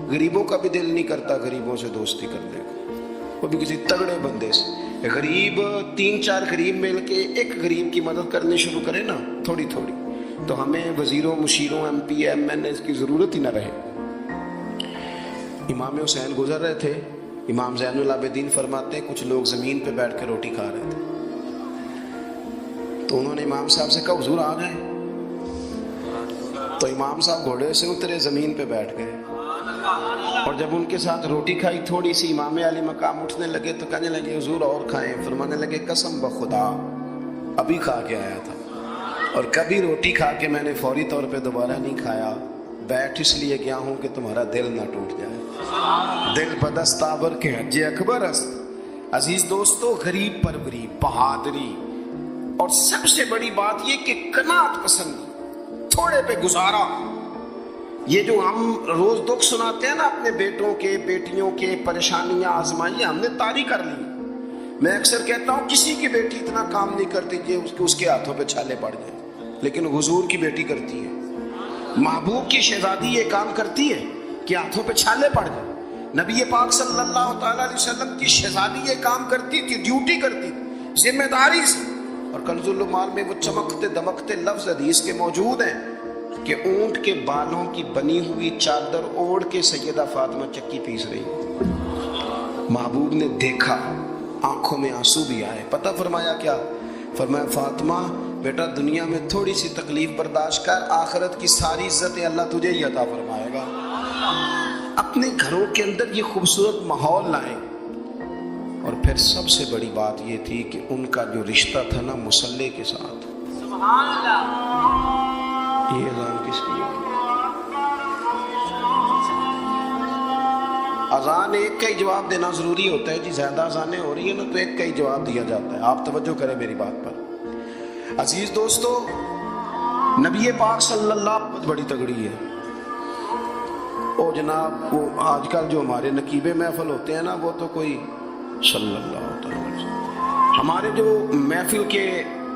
غریبوں کا بھی دل نہیں کرتا غریبوں سے دوستی کرنے کو، وہ بھی کسی تگڑے بندے سے۔ غریب 3-4 غریب مل کے ایک غریب کی مدد کرنے شروع کرے نا تھوڑی تھوڑی، تو ہمیں وزیروں، مشیروں، ایم پی، ایم این اے کی ضرورت ہی نہ رہے۔ امام حسین گزر رہے تھے، امام زین العابدین فرماتے ہیں کچھ لوگ زمین پہ بیٹھ کے روٹی کھا رہے تھے، تو انہوں نے امام صاحب سے کہا حضور آ گئے، تو امام صاحب گھوڑے سے اترے، زمین پہ بیٹھ گئے، اور جب ان کے ساتھ روٹی کھائی تھوڑی سی، امام علی مقام اٹھنے لگے تو کہنے لگے حضور اور کھائیں، فرمانے لگے قسم بخدا ابھی کھا کے آیا تھا، اور کبھی روٹی کھا کے میں نے فوری طور پہ دوبارہ نہیں کھایا، بیٹھ اس لیے گیا ہوں کہ تمہارا دل نہ ٹوٹ جائے، دل بدست آور کے حج اکبر است۔ عزیز دوستو، غریب پروری، بہادری، اور سب سے بڑی بات یہ کہ قناعت پسندی، تھوڑے پہ گزارا۔ یہ جو ہم روز دکھ سناتے ہیں نا اپنے بیٹوں کے، بیٹیوں کے، پریشانیاں، آزمائیاں ہم نے طاری کر لی۔ میں اکثر کہتا ہوں کسی کی بیٹی اتنا کام نہیں کرتی کہ اس کے ہاتھوں پہ چھالے پڑ جائیں، لیکن حضور کی بیٹی کرتی ہے، محبوب کی شہزادی یہ کام کرتی ہے کہ ہاتھوں پہ چھالے پڑ جائیں۔ نبی پاک صلی اللہ تعالیٰ علیہ وسلم کی شہزادی یہ کام کرتی تھی، ڈیوٹی کرتی تھی ذمہ داری سے۔ اور کنز المال میں وہ چمکتے دمکتے لفظ حدیث کے موجود ہیں کہ اونٹ کے بالوں کی بنی ہوئی چادر اوڑھ کے سیدہ فاطمہ چکی پیس رہی، محبوب نے دیکھا، آنکھوں میں آنسو بھی آئے، پتہ فرمایا کیا؟ فرمایا فاطمہ بیٹا دنیا میں تھوڑی سی تکلیف برداشت کر، آخرت کی ساری عزتیں اللہ تجھے ہی عطا فرمائے گا۔ اپنے گھروں کے اندر یہ خوبصورت ماحول لائیں۔ اور پھر سب سے بڑی بات یہ تھی کہ ان کا جو رشتہ تھا نا مصلی کے ساتھ، سبحان اللہ، یہ اذان کس کی ہے؟ اذان ایک کا ہی جواب دینا ضروری ہوتا ہے جی، زیادہ اذانیں ہو رہی ہیں نا تو ایک کا ہی جواب دیا جاتا ہے، آپ توجہ کریں میری بات پر۔ عزیز دوستو، نبی پاک صلی اللہ بہت بڑی تگڑی ہے۔ او جناب، وہ آج کل جو ہمارے نقیبے محفل ہوتے ہیں نا، وہ تو کوئی صلی اللہ علیہ وسلم، ہمارے جو محفل کے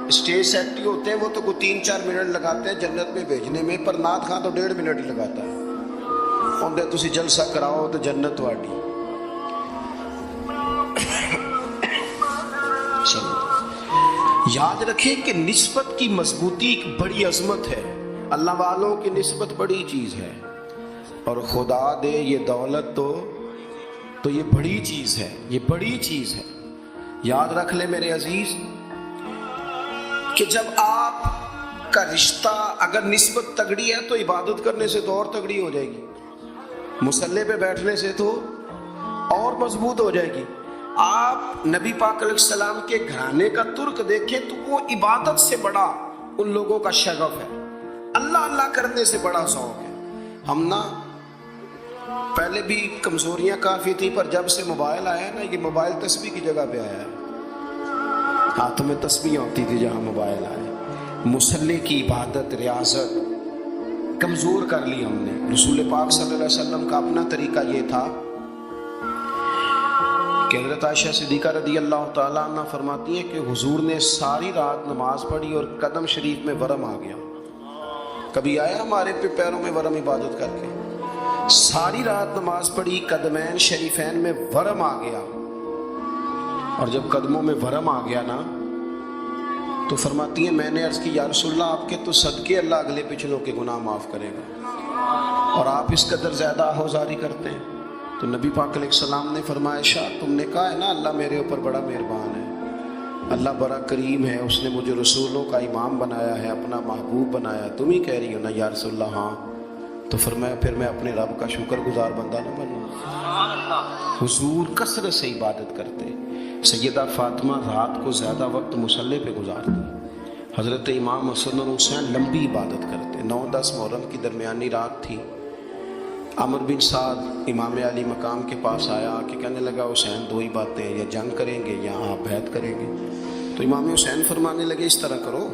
اسٹیج سیکٹری ہوتے ہیں وہ تو کوئی 3-4 منٹ لگاتے ہیں جنت میں بھیجنے میں، پر نعت خواں تو 1.5 منٹ ہی لگاتا ہے، اندر تسی جلسہ کراؤ تو جنت واڈی۔ یاد رکھیں کہ نسبت کی مضبوطی ایک بڑی عظمت ہے، اللہ والوں کی نسبت بڑی چیز ہے، اور خدا دے یہ دولت تو یہ بڑی چیز ہے، یہ بڑی چیز ہے۔ یاد رکھ لے میرے عزیز کہ جب آپ کا رشتہ اگر نسبت تگڑی ہے تو عبادت کرنے سے تو اور تگڑی ہو جائے گی، مصلی پہ بیٹھنے سے تو اور مضبوط ہو جائے گی۔ آپ نبی پاک علیہ السلام کے گھرانے کا ترک دیکھیں تو وہ عبادت سے بڑا ان لوگوں کا شغف ہے، اللہ اللہ کرنے سے بڑا ذوق ہے۔ ہم نا پہلے بھی کمزوریاں کافی تھی، پر جب سے موبائل آیا نا، یہ موبائل تسبیح کی جگہ پہ آیا ہے، ہاتھوں میں تسبیح ہوتی تھی جہاں موبائل آئے، مصلی کی عبادت، ریاضت کمزور کر لی ہم نے۔ رسول پاک صلی اللہ علیہ وسلم کا اپنا طریقہ یہ تھا کہ حضرت عائشہ صدیقہ رضی اللہ تعالیٰ عنہ فرماتی ہیں کہ حضور نے ساری رات نماز پڑھی اور قدم شریف میں ورم آ گیا۔ کبھی آیا ہمارے پہ پیروں میں ورم عبادت کر کے؟ ساری رات نماز پڑھی، قدمین شریفین میں ورم آ گیا، اور جب قدموں میں ورم آ گیا نا تو فرماتی ہیں میں نے عرض کی یا رسول اللہ آپ کے تو صدقے اللہ اگلے پچھلوں کے گناہ معاف کرے گا، اور آپ اس قدر زیادہ آہوزاری کرتے ہیں۔ تو نبی پاک علیہ السلام نے فرمایا عائشہ تم نے کہا ہے نا اللہ میرے اوپر بڑا مہربان ہے، اللہ بڑا کریم ہے، اس نے مجھے رسولوں کا امام بنایا ہے، اپنا محبوب بنایا، تم ہی کہہ رہی ہو نا یا رسول اللہ؟ ہاں۔ تو فرمایا پھر میں اپنے رب کا شکر گزار بندہ نہ بنوں؟ حضور کثرت سے عبادت کرتے، سیدہ فاطمہ رات کو زیادہ وقت مصلی پہ گزارتی، حضرت امام حسن اور حسین لمبی عبادت کرتے، 9-10 محرم کی درمیانی رات تھی۔ عمر بن سعد امام علی مقام کے پاس آیا کہ کہنے لگا حسین دو ہی باتیں، یا جنگ کریں گے یا آپ بیعت کریں گے۔ تو امام حسین فرمانے لگے اس طرح کرو،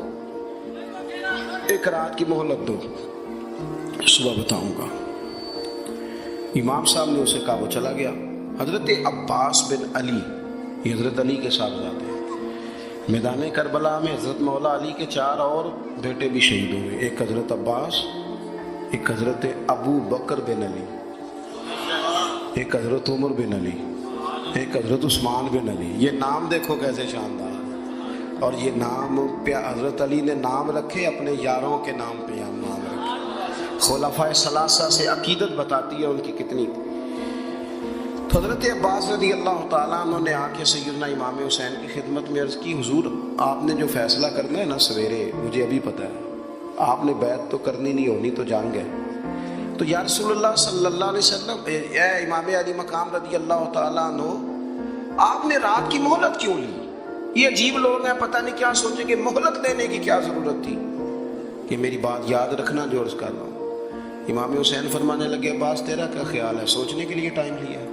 ایک رات کی مہلت دو، صبح بتاؤں گا۔ امام صاحب نے اسے کہا، وہ چلا گیا۔ حضرت عباس بن علی، یہ حضرت علی کے صاحبزادے ہیں، میدان کربلا میں حضرت مولا علی کے 4 اور بیٹے بھی شہید ہوئے، ایک حضرت عباس، ایک حضرت ابو بکر بن علی۔ ایک حضرت عمر بن علی، ایک حضرت عثمان بن علی. یہ نام دیکھو کیسے شاندار. اور یہ نام حضرت علی نے نام رکھے اپنے یاروں کے نام پہ نام رکھے. خلفائے ثلاثہ سے عقیدت بتاتی ہے ان کی کتنی. تو حضرت عباس رضی اللہ تعالیٰ عنہ نے آ کے سیدنا امام حسین کی خدمت میں عرض کی، حضور آپ نے جو فیصلہ کرنا ہے نا سویرے، مجھے ابھی پتہ ہے، آپ نے بیعت تو کرنی نہیں، ہونی تو جان گئے. تو یا رسول اللہ صلی اللہ علیہ وسلم، اے امام علی مقام رضی اللہ تعالیٰ عنہ، آپ نے رات کی مہلت کیوں لی؟ یہ عجیب لوگ ہیں، پتہ نہیں کیا سوچیں کہ مہلت لینے کی کیا ضرورت تھی. کہ میری بات یاد رکھنا جو عرض کر رہا ہوں. امام حسین فرمانے لگے، عباس تیرا کیا خیال ہے، سوچنے کے لیے ٹائم لیا ہے؟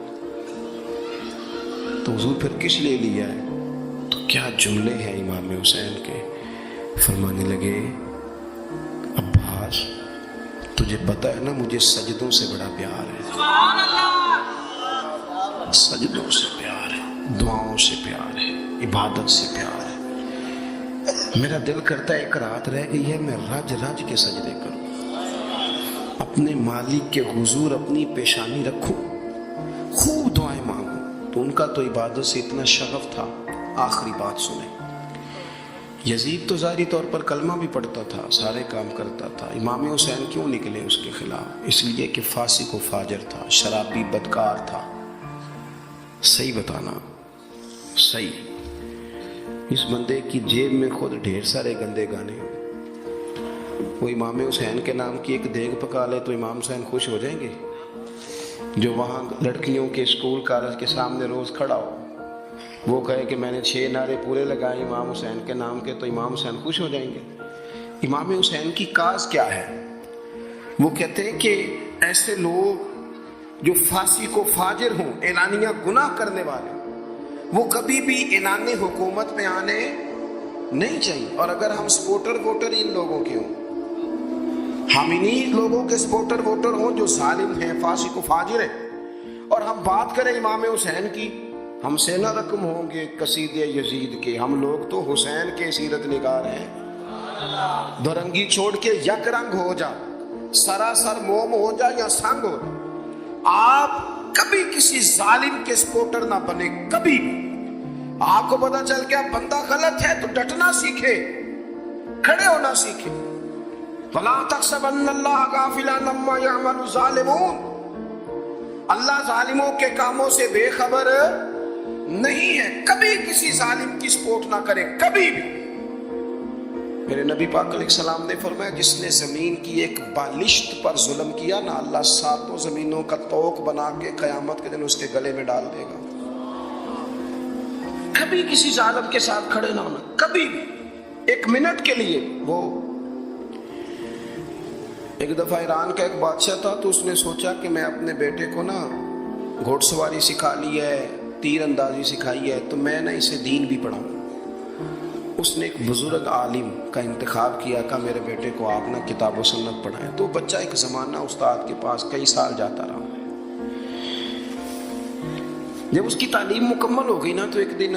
تو حضور پھر کس لیے لیا ہے؟ تو کیا جملے ہیں امام حسین کے. فرمانے لگے، عباس تجھے پتہ ہے نا مجھے سجدوں سے بڑا پیار ہے، سبحان اللہ، سجدوں سے پیار ہے، دعاؤں سے پیار ہے، عبادت سے پیار ہے. میرا دل کرتا ہے ایک رات رہ گئی ہے میں رج رج کے سجدے کروں، اپنے مالک کے حضور اپنی پیشانی رکھوں، خوب دعائیں مانگوں. تو ان کا تو عبادت سے اتنا شغف تھا. آخری بات سنیں، یزید تو ظاہری طور پر کلمہ بھی پڑھتا تھا، سارے کام کرتا تھا. امام حسین کیوں نکلے اس کے خلاف؟ اس لیے کہ فاسق و فاجر تھا، شرابی بدکار تھا. صحیح بتانا، صحیح. اس بندے کی جیب میں خود ڈھیر سارے گندے گانے ہوں. وہ امام حسین کے نام کی ایک دیگ پکا لے تو امام حسین خوش ہو جائیں گے؟ جو وہاں لڑکیوں کے اسکول کالج کے سامنے روز کھڑا ہو، وہ کہے کہ میں نے 6 نعرے پورے لگائے امام حسین کے نام کے، تو امام حسین خوش ہو جائیں گے؟ امام حسین کی کاز کیا ہے؟ وہ کہتے ہیں کہ ایسے لوگ جو فاسق و فاجر ہوں، اعلانیہ گناہ کرنے والے، وہ کبھی بھی اعلان حکومت میں آنے نہیں چاہیے. اور اگر ہم سپورٹر ووٹر ان لوگوں کے ہوں، ہم انہی لوگوں کے سپورٹر ووٹر ہوں جو ظالم ہیں، فاسق و فاجر ہیں، اور ہم بات کریں امام حسین کی، ہم سے نہ رقم ہوں گے قصید یزید کے. ہم لوگ تو حسین کے سیرت نگار ہیں. دورنگی چھوڑ کے یک رنگ ہو جا، سراسر موم ہو جا یا سنگ ہو جا، آپ کبھی کسی ظالم کے سپورٹر نہ بنے. کبھی بھی آپ کو پتا چل گیا بندہ غلط ہے تو ڈٹنا سیکھے، کھڑے ہونا سیکھے. وَلَا تَحْسَبَنَّ اللَّهَ غَافِلًا عَمَّا يَعْمَلُ الظَّالِمُونَ. اللہ ظالموں کے کاموں سے بے خبر نہیں ہے. کبھی کسی ظالم کی سپورٹ نہ کرے، کبھی بھی. میرے نبی پاک علیہ السلام نے فرمایا، جس نے زمین کی ایک بالشت پر ظلم کیا نا، اللہ 7 زمینوں کا توق بنا کے قیامت کے دن اس کے گلے میں ڈال دے گا. کبھی کسی ظالم کے ساتھ کھڑے نہ ہونا، کبھی بھی. ایک منٹ کے لیے. وہ ایک دفعہ ایران کا ایک بادشاہ تھا، تو اس نے سوچا کہ میں اپنے بیٹے کو نا گھوڑ سواری سکھا لی ہے، تیر اندازی سکھائی ہے، تو میں نا اسے دین بھی پڑھاؤں. اس نے ایک بزرگ عالم کا انتخاب کیا، کہا میرے بیٹے کو آپ نا کتاب و سنت پڑھائیں. تو بچہ ایک زمانہ استاد کے پاس کئی سال جاتا رہا. جب اس کی تعلیم مکمل ہو گئی نا، تو ایک دن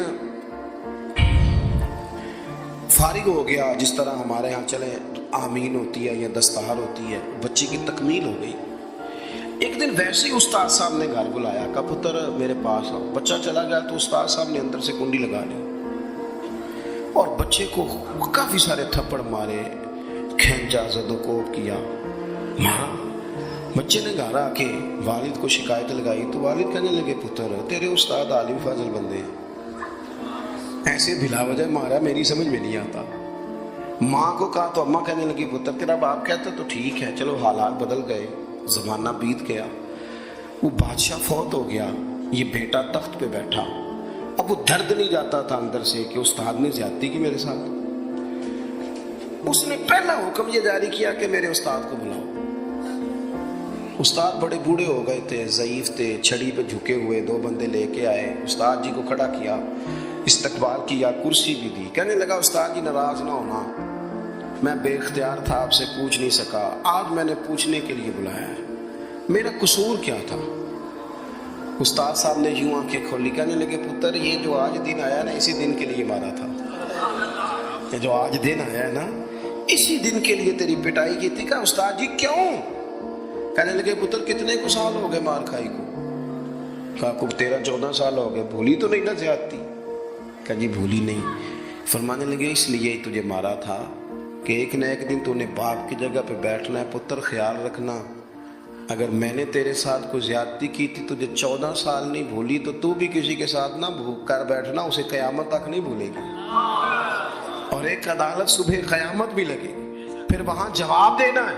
فارغ ہو گیا. جس طرح ہمارے ہاں چلے آمین ہوتی ہے یا دستار ہوتی ہے، بچے کی تکمیل ہو گئی. ایک دن ویسے ہی استاد صاحب نے گھر بلایا، کہا پتر میرے پاس آؤ. بچہ چلا گیا تو استاد صاحب نے اندر سے کنڈی لگا لی اور بچے کو کافی سارے تھپڑ مارے، کھینچا، زد و کوب کیا. ماں بچے نے گھر آ کے والد کو شکایت لگائی تو والد کہنے لگے، پتر تیرے استاد عالم فاضل بندے ایسے بلا وجہ مارا، میری سمجھ میں نہیں آتا. ماں کو کہا تو اماں کہنے لگی، پتر تیرا باپ کہتا تو ٹھیک ہے، چلو حالات بدل گئے، زمانہ بیت گیا. وہ بادشاہ فوت ہو گیا، یہ بیٹا تخت پہ بیٹھا. اب وہ درد نہیں جاتا تھا اندر سے کہ استاد نے زیادتی کی میرے ساتھ. اس نے پہلا حکم یہ جاری کیا کہ میرے استاد کو بلاؤ. استاد بڑے بوڑھے ہو گئے تھے، ضعیف تھے، چھڑی پہ جھکے ہوئے. 2 بندے لے کے آئے، استاد جی کو کھڑا کیا، استقبال کیا، کرسی بھی دی. کہنے لگا، استاد جی ناراض نہ ہونا، میں بے اختیار تھا، آپ سے پوچھ نہیں سکا، آج میں نے پوچھنے کے لیے بلایا ہے، میرا قصور کیا تھا؟ استاد صاحب نے یوں آنکھیں کھولی، کہنے لگے، پتر یہ جو آج دن آیا نا، اسی دن کے لیے مارا تھا. یہ جو آج دن آیا ہے نا، اسی دن کے لیے تیری پٹائی کی تھی. کہا استاد جی کیوں؟ کہنے لگے، پتر کتنے کو سال ہو گئے مار کھائی کو، کہا کو 13-14 سال ہو گئے، بھولی تو نہیں نا زیادتی؟ کہا جی بھولی نہیں۔ فرمانے لگے اس لیے ہی تجھے مارا تھا کہ ایک نہ ایک دن تو نے باپ کی جگہ پہ بیٹھنا ہے، پتر خیال رکھنا اگر میں نے تیرے ساتھ کوئی زیادتی کی تھی، تجھے 14 سال نہیں بھولی، تو بھی کسی کے ساتھ نہ بھوک کر بیٹھنا، اسے قیامت تک نہیں بھولے گی۔ اور ایک عدالت صبح قیامت بھی لگے گی، پھر وہاں جواب دینا ہے،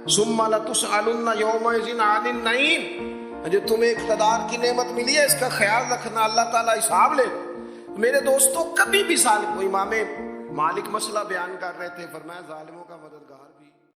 ثم لتسألن یومئذ عن النعیم۔ جو تمہیں اقتدار کی نعمت ملی ہے اس کا خیال رکھنا، اللہ تعالیٰ حساب لے۔ میرے دوستوں کبھی بھی ظالم کو، امام مالک مسئلہ بیان کر رہے تھے، فرمایا ظالموں کا مددگار